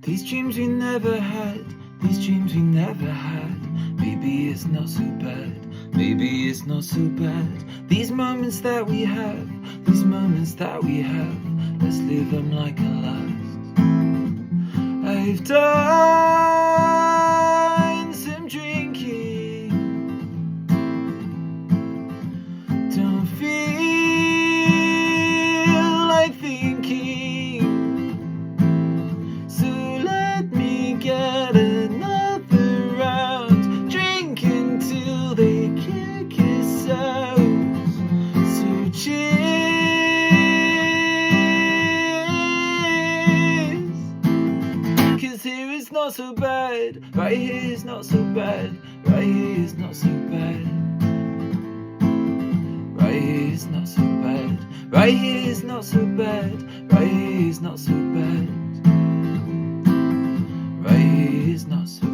These dreams we never had, these dreams we never had. Maybe it's not so bad, maybe it's not so bad. These moments that we have, these moments that we have, let's live them like a last. I've done some drinking, don't feel like thinking, so let me get another round. Drink until they kick us out. So cheers, 'cause here is not so bad, right here is not so bad, right here is not so bad, right here is not so bad, right here is not so bad, right here is not so bad, right here is not so